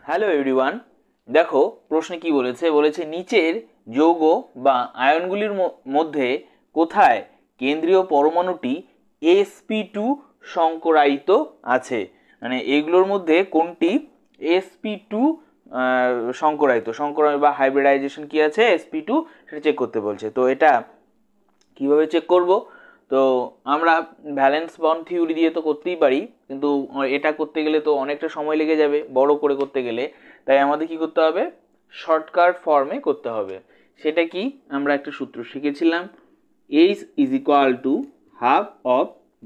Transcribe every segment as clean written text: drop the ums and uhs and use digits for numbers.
Hello everyone, দেখো প্রশ্নে কি বলেছে। বলেছে নিচের যৌগ বা আয়নগুলির মধ্যে কোথায় কেন্দ্রীয় পরমাণুটি sp2 সংকরায়িত আছে, মানে এগুলোর মধ্যে কোনটি sp2 সংকরায়িত বা হাইব্রিডাইজেশন কি আছে sp2 সেটা চেক করতে বলছে। তো এটা কিভাবে চেক করব? তো আমরা ভ্যালেন্স বন্ড থিওরি দিয়ে তো করতেই পারি, কিন্তু এটা করতে গেলে তো অনেকটা সময় লেগে যাবে বড় করে করতে গেলে। তাই আমাদের কি করতে হবে? শর্টকাট ফর্মে করতে হবে। সেটা কি? আমরা একটা সূত্র শিখেছিলাম, H is equal to half of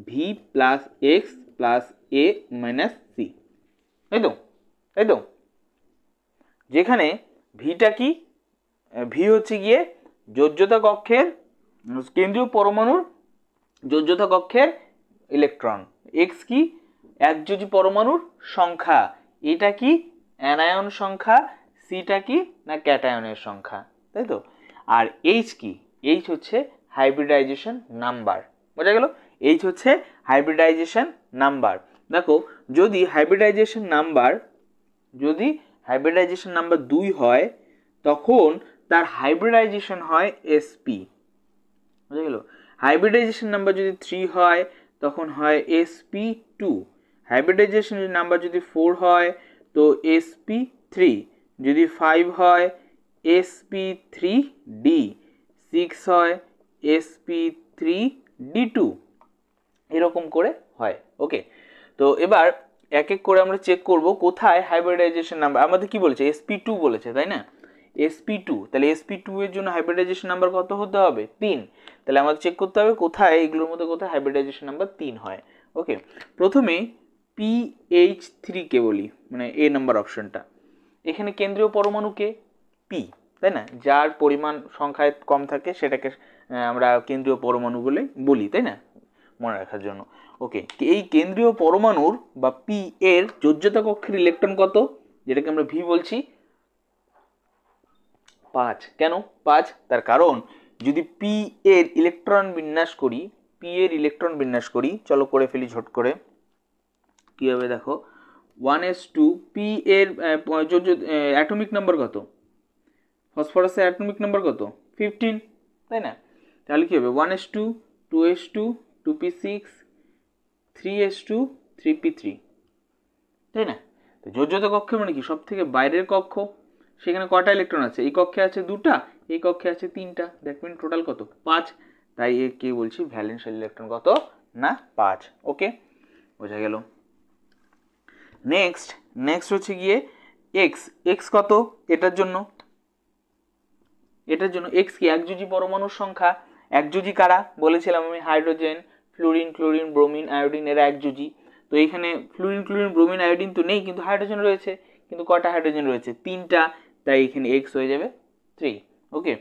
V plus X plus A minus C. তাই তো? তাই তো? যেখানে ভিটা কি? ভি হচ্ছে গিয়ে যোজ্যতা কক্ষের কেন্দ্রীয় পরমাণুর যোজ্যতা কক্ষের ইলেকট্রন, এক্স কি? একযোজী পরমাণুর সংখ্যা, এটা কি? অ্যানায়ন সংখ্যা, সিটা কি? না ক্যাটায়নের সংখ্যা, তাই তো? আর এইচ কি? এইচ হচ্ছে হাইব্রিডাইজেশন নাম্বার। বোঝা গেল? এইচ হচ্ছে হাইব্রিডাইজেশন নাম্বার। দেখো, যদি হাইব্রিডাইজেশন নাম্বার 2 হয়, তখন তার হাইব্রিডাইজেশন হয় এসপি। বুঝা গেল? হাইব্রিডাইজেশন নাম্বার যদি 3 হয় তখন হয় sp2। হাইব্রিডাইজেশন নাম্বার যদি 4 হয় তো sp3, যদি 5 হয় sp3d, 6 হয় sp3d2, এরকম করে হয়। ওকে, তো এবার এক এক করে আমরা চেক করব কোথায় হাইব্রিডাইজেশন নাম্বার। আমাদের কি বলেছে? sp2 বলেছে, তাই না? sp2, তাহলে sp2 এর জন্য হাইব্রিডাইজেশন নাম্বার কত হতে হবে? 3। তাহলে আমাদের চেক করতে হবে কোথায় এগুলোর মধ্যে কোথায় হাইব্রিডাইজেশন নাম্বার 3 হয়। ওকে, প্রথমে pH3 কে বলি, মানে এ নাম্বার অপশনটা। এখানে কেন্দ্রীয় পরমাণুকে পি, তাই না? যার পরিমাণ সংখ্যায় কম থাকে সেটাকে আমরা কেন্দ্রীয় পরমাণু বলে বলি, তাই না? মনে রাখার জন্য। ওকে, এই কেন্দ্রীয় পরমাণুর বা পি এর যোজ্যতা কক্ষের ইলেকট্রন কত, যেটাকে আমরা ভি বলছি? 5। কেন 5? তার কারণ যদি পি এর ইলেকট্রন বিন্যাস করি, চলো করে ফেলি ঝট করে। কিভাবে দেখো, 1s2 পি এর অ্যাটমিক নাম্বার কত? ফসফরাসের অ্যাটমিক নাম্বার কত? 15, তাই না? তাহলে কি হবে? 1s2 2s2 2p6 3s2 3p3, তাই না? তো যোজ্যতা কক্ষ মানে কি? সব থেকে বাইরের কক্ষ। সেখানে কটা ইলেকট্রন আছে? এই কক্ষে আছে 2টা, এই কক্ষে আছে 3টা, দ্যাট মিন টোটাল কত? 5। তাই এ কে বলছি ভ্যালেন্সিয়াল ইলেকট্রন কত? না 5। ওকে, বোঝা গেল। নেক্সট হচ্ছে গিয়ে এক্স কত এটার জন্য? এক্স কি? একযোজী পরমাণুর সংখ্যা। একযোজী কারা বলেছিলাম আমি? Hydrogen, fluorine, chlorine, bromine, iodine, এরা একযোজী। তো এখানে ফ্লুরিন, ক্লোরিন, ব্রোমিন, আয়োডিন তো নেই, কিন্তু হাইড্রোজেন রয়েছে। কিন্তু কটা হাইড্রোজেন রয়েছে? 3টা, তাই এখানে এক্স হয়ে যাবে 3। ওকে,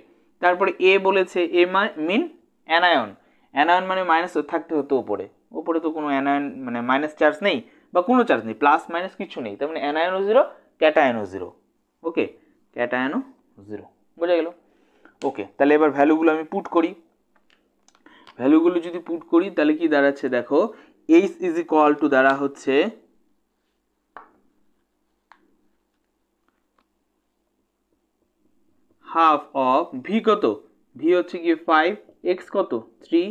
তারপরে এ বলেছে, এ মিন অ্যানায়ন। অ্যানায়ন মানে মাইনাস থাকতে হতো উপরে তো কোনো অ্যানায়ন মানে মাইনাস চার্জ নেই বা কোনো চার্জ নেই, প্লাস মাইনাস কিছু নেই, তার মানে অ্যানায়নও 0, ক্যাটায়নও 0। ওকে, ক্যাটায়নও 0। বোঝা গেল? ওকে, তাহলে এবার ভ্যালুগুলো আমি পুট করি। ভ্যালুগুলো যদি পুট করি তাহলে কি দাঁড়াচ্ছে দেখো, এইচ ইজ ইকুয়াল টু দ্বারা হচ্ছে হাফ অফ ভি কত? ভি হচ্ছে গিয়ে 5, এক্স কত? 3,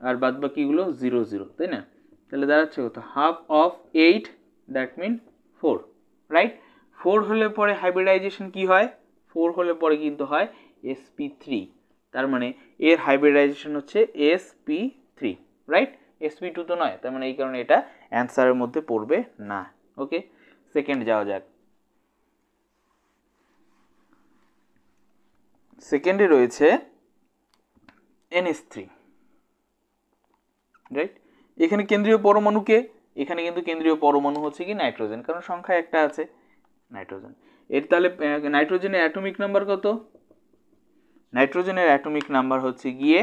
আর বাদ বাকিগুলো 0 0, তাই না? তাহলে দাঁড়াচ্ছে কত? Half of 8, that mean 4, right? 4 হলে পরে হাইব্রিডাইজেশন কি হয়? 4 হলে পরে কিন্তু হয় sp3। তার মানে এর হাইব্রিডাইজেশন হচ্ছে sp3, রাইট? sp2 তো নয়, তার মানে এই কারণে এটা অ্যান্সারের মধ্যে পড়বে না। ওকে, সেকেন্ড যাওয়া যাক। সেকেন্ডে রয়েছে NH3, রাইট? এখানে কেন্দ্রীয় পরমাণুকে, এখানে কিন্তু কেন্দ্রীয় পরমাণু হচ্ছে কি নাইট্রোজেন, কারণ সংখ্যা একটা আছে নাইট্রোজেন। এর তাহলে নাইট্রোজেনের অ্যাটমিক নাম্বার কত? নাইট্রোজেনের অ্যাটমিক নাম্বার হচ্ছে গিয়ে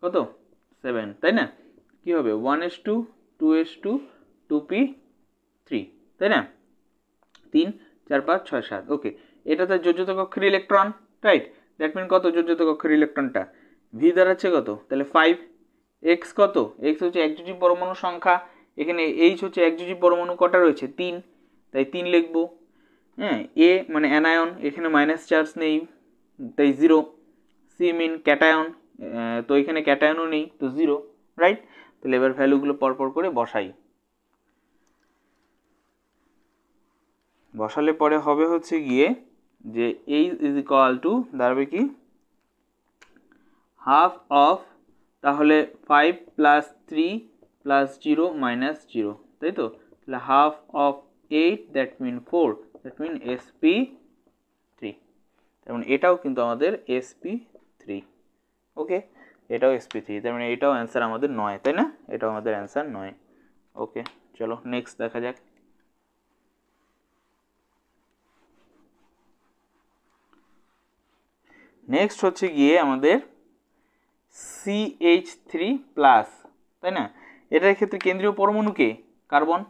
কত? 7, তাই না? কি হবে? 1s2 2s2 2p3, তাই না? 3 4 5 6 7। ওকে, এটা তার যোজ্যতা কক্ষের ইলেকট্রন, রাইট? দ্যাট মিন কত যোজ্যতা কক্ষের ইলেকট্রনটা? ভি দাঁড়াচ্ছে কত? তাহলে 5। এক্স কত? এক্স হচ্ছে একযোজী পরমাণু সংখ্যা। এখানে এইচ হচ্ছে একযোজী পরমাণু কটা রয়েছে? 3, তাই 3 লিখবো। হ্যাঁ, এ মানে অ্যানায়ন, এখানে মাইনাস চার্জ নেই তাই 0। সি মিন ক্যাটায়ন, তো এখানে ক্যাটায়নও নেই তো 0, রাইট। তাহলে এবার ভ্যালুগুলো পরপর করে বসালে পরে হবে হচ্ছে গিয়ে যে এইচ ইজ ইকুয়াল টু দাঁড়াবে কি হাফ অফ, তাহলে 5 প্লাস 3 প্লাস 0 মাইনাস 0, তাই তো। তাহলে half of 8 that mean 4, that mean sp3। তেমন এটাও কিন্তু আমাদের sp3, ওকে, এটাও sp3, তার মানে এটাও অ্যান্সার আমাদের 9, তাই না, এটাও আমাদের অ্যান্সার 9। ওকে, চলো নেক্সট দেখা যাক। নেক্সট হচ্ছে গিয়ে আমাদের CH3+, তাই না। এটার ক্ষেত্রে কেন্দ্রীয় পরমাণুকে কার্বন,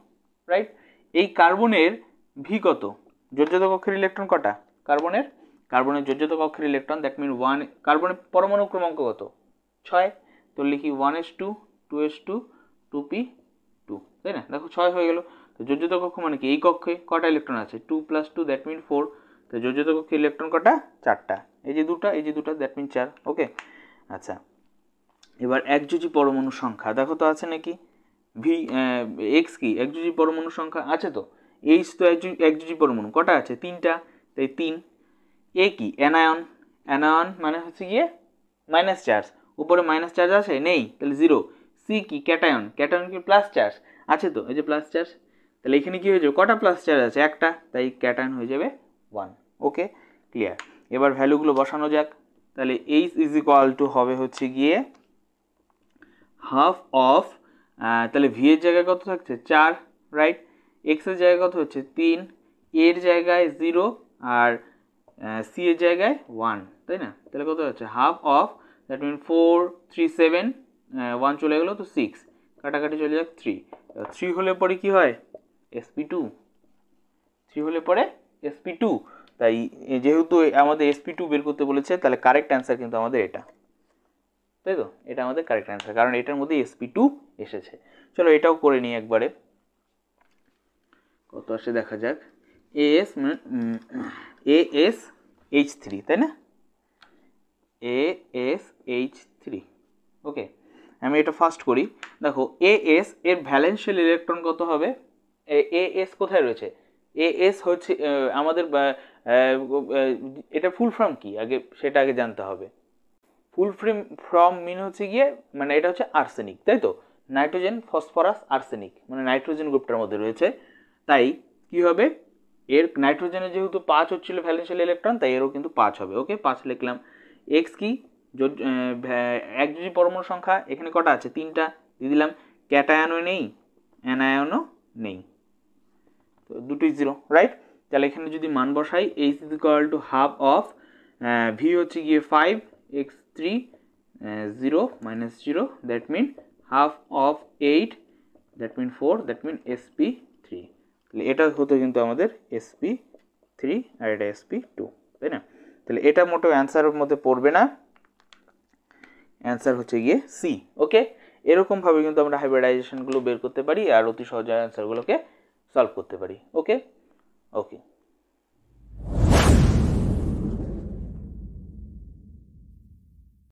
রাইট। এই কার্বনের ভি কত, যোজ্যত কক্ষের ইলেকট্রন কটা কার্বনের যোজ্যত কক্ষের ইলেকট্রন দ্যাট মিন 1, কার্বনের পরমাণু ক্রমাঙ্ক কত 6, তো লিখি 1s2 2s2 2p2, তাই না। দেখো 6 হয়ে গেল। তো যোজ্যত কক্ষ মানে কি, এই কক্ষে কটা ইলেকট্রন আছে 2 + 2 দ্যাট মিন 4, তো যোজ্যত কক্ষে ইলেকট্রন কটা 4টা, এই যে দুটা দ্যাট মিন 4, ওকে। আচ্ছা, এবার একযোজী পরমাণুর সংখ্যা দেখো তো আছে নাকি, ভি এক্স কি একযোজী পরমাণুর সংখ্যা আছে তো, এইচ তো একযোজী পরমাণু কটা আছে 3টা, তাই 3। এ কি অ্যানায়ন মানে হচ্ছে গিয়ে মাইনাস চার্জ, উপরে মাইনাস চার্জ আছে নেই, তাহলে 0। সি কি ক্যাটায়ন কি প্লাস চার্জ আছে তো, এই যে প্লাস চার্জ, তাহলে এখানে কি হয়ে যাবে কটা প্লাস চার্জ আছে একটা, তাই ক্যাটায়ন হয়ে যাবে 1, ওকে ক্লিয়ার। এবার ভ্যালুগুলো বসানো যাক। তাহলে এইচ ইজ ইকুয়াল টু হবে হচ্ছে গিয়ে হাফ অফ, তাহলে ভি এর জায়গায় কত থাকছে 4, রাইট। এক্স এর জায়গায় কত হচ্ছে 3, এর জায়গায় 0, আর সি এর জায়গায় 1, তাই না। তাহলে কত হচ্ছে হাফ অফ, দ্যাট মিন 4 3 7, 1 চলে গেলো তো 6, কাটাকাটি চলে যাক 3, 3 হলে পরে কি হয় sp2, 3 হলে পরে sp2, তাই যেহেতু আমাদের sp2 বের করতে বলেছে, তাহলে কারেক্ট অ্যান্সার কিন্তু আমাদের এটা, তাই তো, এটা আমাদের কারেক্ট অ্যান্সার, কারণ এটার মধ্যে sp2 এসেছে। চলো এটাও করে নিই একবারে, কত আসে দেখা যাক। ASH3, তাই না, ASH3, ওকে। আমি এটা ফার্স্ট করি, দেখো AS এর ভ্যালেন্সিয়াল ইলেকট্রন কত হবে, AS কোথায় রয়েছে, AS হচ্ছে আমাদের এটা ফুল ফর্ম কি আগে সেটা আগে জানতে হবে। ফুল ফর্ম মিন হচ্ছে গিয়ে মানে এটা হচ্ছে আর্সেনিক, তাই তো, নাইট্রোজেন ফসফরাস আর্সেনিক, মানে নাইট্রোজেন গ্রুপটার মধ্যে রয়েছে। তাই কি হবে, এর নাইট্রোজেনের যেহেতু 5 হচ্ছিল ভ্যালেন্সিয়াল ইলেকট্রন, তাই এরও কিন্তু 5 হবে, ওকে 5 লিখলাম। এক্স কি একযোজী পরমাণু সংখ্যা, এখানে কটা আছে 3টা দিয়ে দিলাম, ক্যাটায়নও নেই অ্যানায়নও নেই, তো দুটোই 0, রাইট। তাহলে এখানে যদি মান বসাই H is equal to half of, V হচ্ছে গিয়ে 5 x3 0 minus 0, that mean half of 8, that mean 4, that mean sp3, তাহলে এটা হতো কিন্তু আমাদের sp3 আর এটা sp2, তাই না। তাহলে এটা মোটেও অ্যান্সারের মধ্যে পড়বে না, অ্যান্সার হচ্ছে গিয়ে সি, ওকে। এরকমভাবে কিন্তু আমরা হাইব্রিডাইজেশনগুলো বের করতে পারি আর অতি সহজে অ্যান্সারগুলোকে সলভ করতে পারি, ওকে।